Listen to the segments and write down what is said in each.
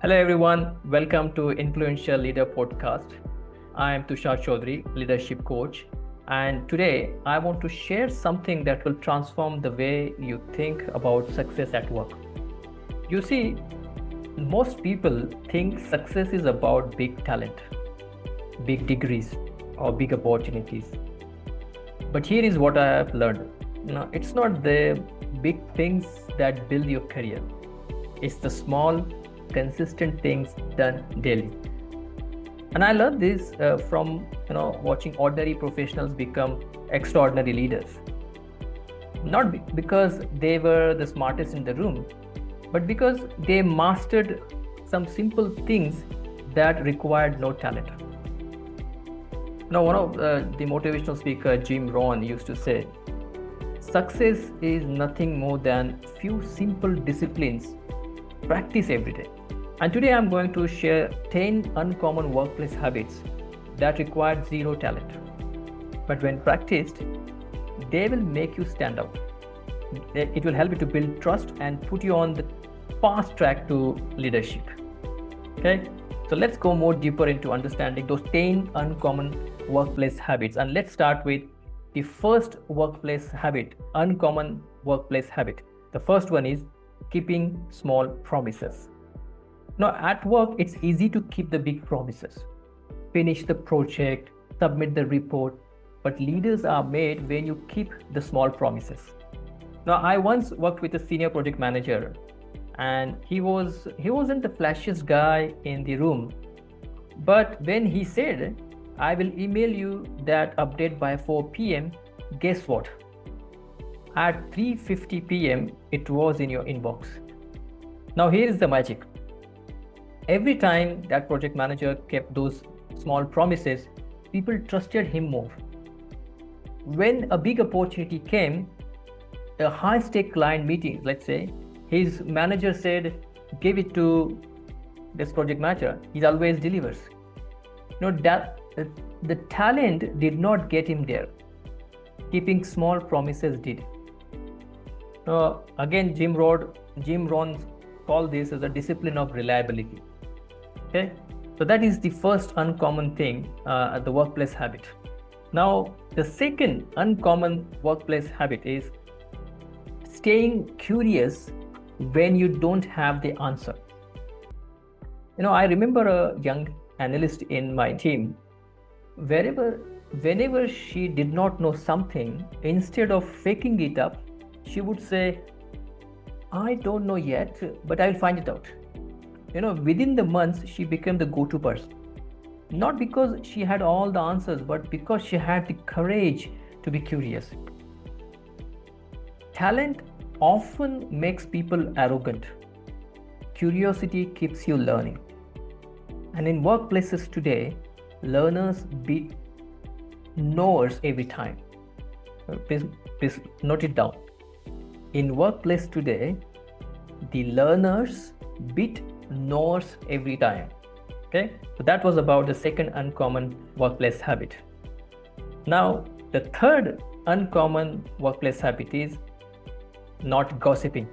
Hello everyone, welcome to Influential Leader Podcast. I am Tushar Chaudhari, leadership coach, and today I want to share something that will transform the way you think about success at work. You see, most people think success is about big talent, big degrees, or big opportunities. But here is what I have learned. It's not the big things that build your career. It's the small, consistent things done daily. And I learned this from watching ordinary professionals become extraordinary leaders. Not because they were the smartest in the room, but because they mastered some simple things that required no talent. One of the motivational speaker Jim Rohn used to say, success is nothing more than few simple disciplines practice every day. And today I'm going to share 10 uncommon workplace habits that require zero talent. But when practiced, they will make you stand out. It will help you to build trust and put you on the fast track to leadership. Okay? So let's go more deeper into understanding those 10 uncommon workplace habits. And let's start with the first workplace habit, uncommon workplace habit. The first one is keeping small promises. Now, at work, it's easy to keep the big promises. Finish the project, submit the report, but leaders are made when you keep the small promises. Now, I once worked with a senior project manager, and he wasn't the flashiest guy in the room. But when he said, I will email you that update by 4 p.m., guess what? At 3:50 p.m., it was in your inbox. Now, here is the magic. Every time that project manager kept those small promises, people trusted him more. When a big opportunity came, a high-stake client meeting, let's say, his manager said, give it to this project manager. He always delivers. That the talent did not get him there. Keeping small promises did. Again, Jim Rohn called this as a discipline of reliability. Okay, so that is the first uncommon thing, the workplace habit. Now, the second uncommon workplace habit is staying curious when you don't have the answer. I remember a young analyst in my team. Whenever she did not know something, instead of faking it up, she would say, I don't know yet, but I'll find it out. Within the months, she became the go-to person. Not because she had all the answers, but because she had the courage to be curious. Talent often makes people arrogant. Curiosity keeps you learning. And in workplaces today, learners beat knowers every time. Please note it down. In workplace today, the learners beat knowers every time. Okay, so that was about the second uncommon workplace habit. Now, the third uncommon workplace habit is not gossiping.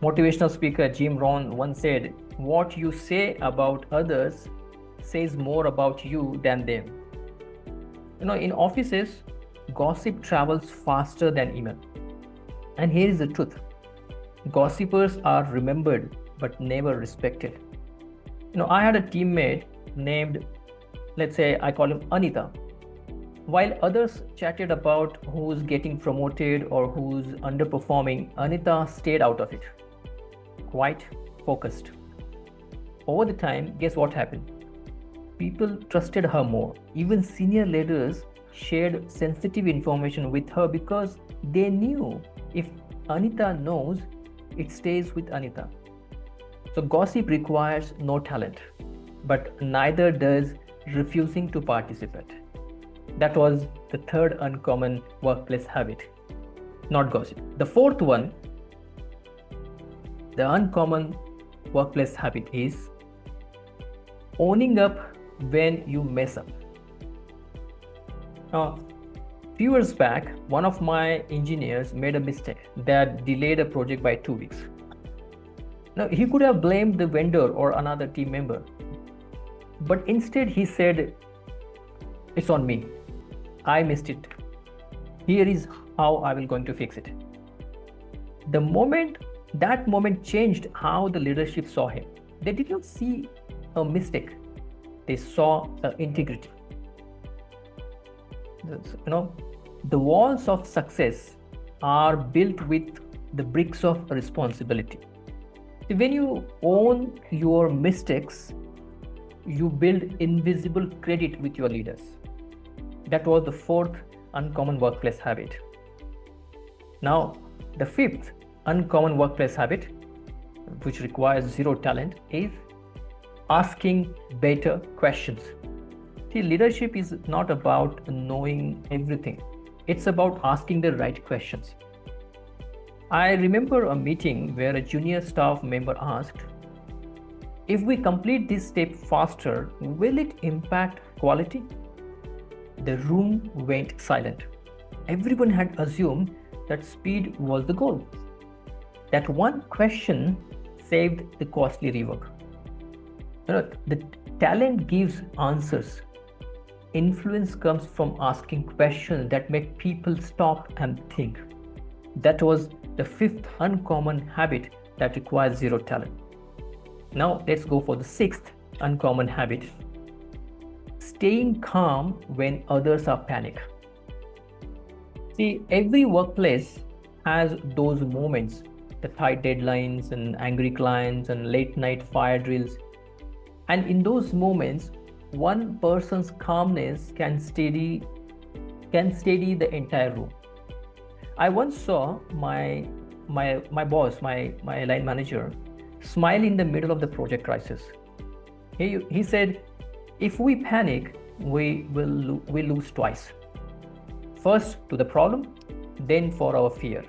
Motivational speaker Jim Rohn once said, what you say about others says more about you than them. In offices, gossip travels faster than email. And here is the truth. Gossipers are remembered but never respected. I had a teammate named, let's say I call him Anita. While others chatted about who's getting promoted or who's underperforming, Anita stayed out of it. Quite focused. Over the time, guess what happened? People trusted her more. Even senior leaders shared sensitive information with her because they knew if Anita knows, it stays with Anita. So gossip requires no talent, but neither does refusing to participate. That was the third uncommon workplace habit, not gossip. The fourth one, the uncommon workplace habit is owning up when you mess up. Now, a few years back, one of my engineers made a mistake that delayed a project by 2 weeks. Now, he could have blamed the vendor or another team member, but instead he said, "It's on me. I missed it. Here is how I will going to fix it." That moment changed how the leadership saw him. They did not see a mistake. They saw integrity. The walls of success are built with the bricks of responsibility. When you own your mistakes, you build invisible credit with your leaders. That was the fourth uncommon workplace habit. Now, the fifth uncommon workplace habit, which requires zero talent, is asking better questions. See, leadership is not about knowing everything. It's about asking the right questions. I remember a meeting where a junior staff member asked, "If we complete this step faster, will it impact quality?" The room went silent. Everyone had assumed that speed was the goal. That one question saved the costly rework. The talent gives answers. Influence comes from asking questions that make people stop and think. That was the fifth uncommon habit that requires zero talent. Now let's go for the sixth uncommon habit. Staying calm when others are panic. See, every workplace has those moments, the tight deadlines and angry clients and late night fire drills. And in those moments, one person's calmness can steady the entire room. I once saw my boss, my line manager, smile in the middle of the project crisis. He said, "If we panic, we lose twice. First to the problem, then for our fear."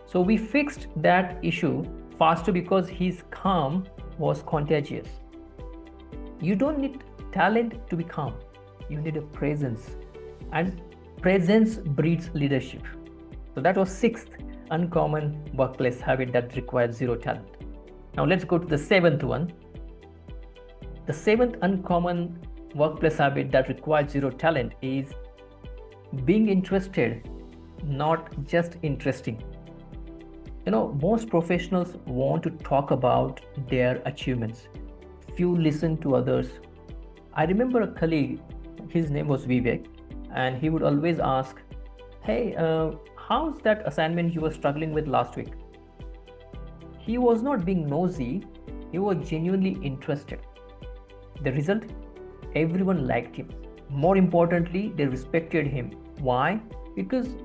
So we fixed that issue faster because his calm was contagious. You don't need talent to be calm. You need a presence, and presence breeds leadership. So that was sixth uncommon workplace habit that requires zero talent. Now let's go to the seventh one. The seventh uncommon workplace habit that requires zero talent is being interested, not just interesting. Most professionals want to talk about their achievements. Few listen to others. I remember a colleague, his name was Vivek, and he would always ask, "Hey, how's that assignment you were struggling with last week?" He was not being nosy, he was genuinely interested. The result? Everyone liked him. More importantly, they respected him. Why? Because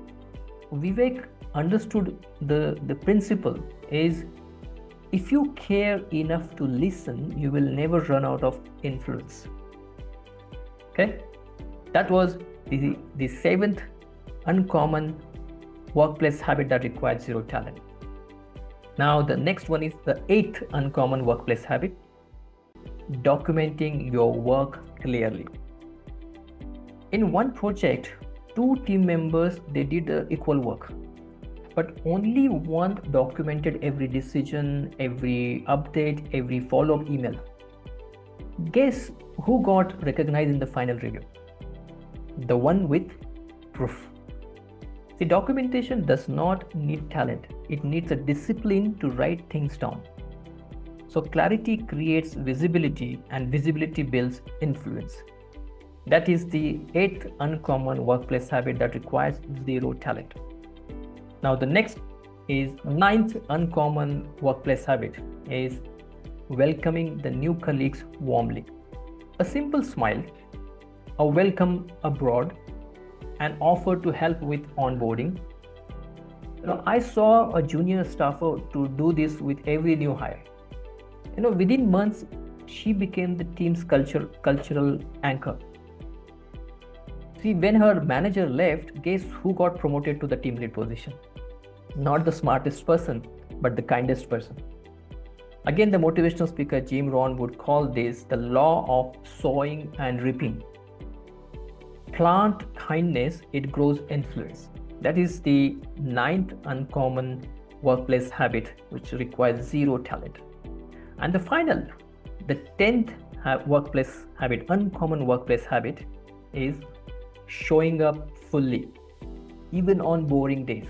Vivek understood the principle is, if you care enough to listen, you will never run out of influence. Okay? That was the seventh uncommon workplace habit that requires zero talent. Now the next one is the eighth uncommon workplace habit, documenting your work clearly. In one project, two team members, they did equal work, but only one documented every decision, every update, every follow-up email. Guess who got recognized in the final review? The one with proof. See, documentation does not need talent. It needs a discipline to write things down. So clarity creates visibility, and visibility builds influence. That is the eighth uncommon workplace habit that requires zero talent. Now the next is ninth uncommon workplace habit is welcoming the new colleagues warmly. A simple smile, a welcome abroad, an offer to help with onboarding. I saw a junior staffer to do this with every new hire. Within months, she became the team's cultural anchor. See, when her manager left, guess who got promoted to the team lead position? Not the smartest person, but the kindest person. Again, the motivational speaker Jim Rohn would call this the law of sowing and reaping. Plant kindness, it grows influence. That is the ninth uncommon workplace habit which requires zero talent. And the final, the 10th workplace habit, uncommon workplace habit, is showing up fully, even on boring days.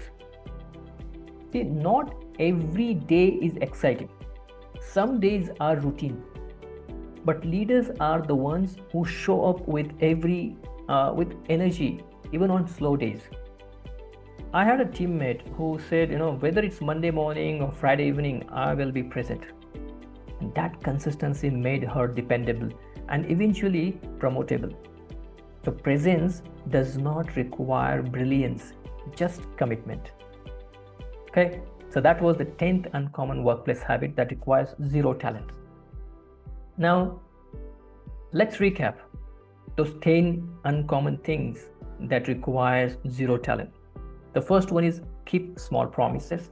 See, not every day is exciting. Some days are routine, but leaders are the ones who show up with energy, even on slow days. I had a teammate who said, whether it's Monday morning or Friday evening, I will be present. And that consistency made her dependable and eventually promotable. So presence does not require brilliance, just commitment. Okay, so that was the 10th uncommon workplace habit that requires zero talent. Now, let's recap those 10 uncommon things that requires zero talent. The first one is keep small promises.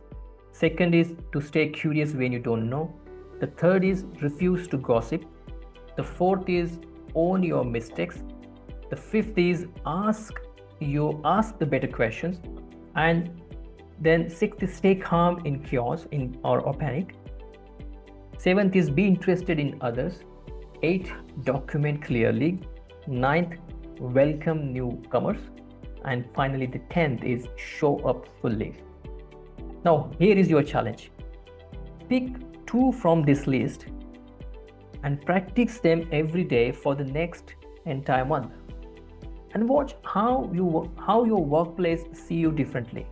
Second is to stay curious when you don't know. The third is refuse to gossip. The fourth is own your mistakes. The fifth is ask the better questions. And then sixth is stay calm in chaos or panic. Seventh is be interested in others. Eighth, document clearly. Ninth, welcome newcomers. And finally, the 10th is show up fully. Now, here is your challenge. Pick 2 from this list and practice them every day for the next entire month. And watch how your workplace see you differently.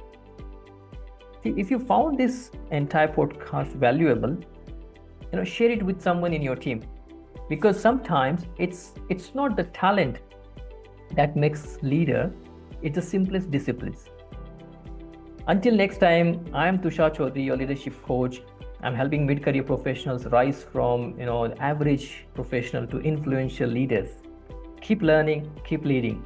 See, if you found this entire podcast valuable, share it with someone in your team. Because sometimes it's not the talent that makes leader, it's the simplest disciplines. Until next time, I am Tushar Chaudhari, your leadership coach. I'm helping mid-career professionals rise from average professional to influential leaders. Keep learning, keep leading.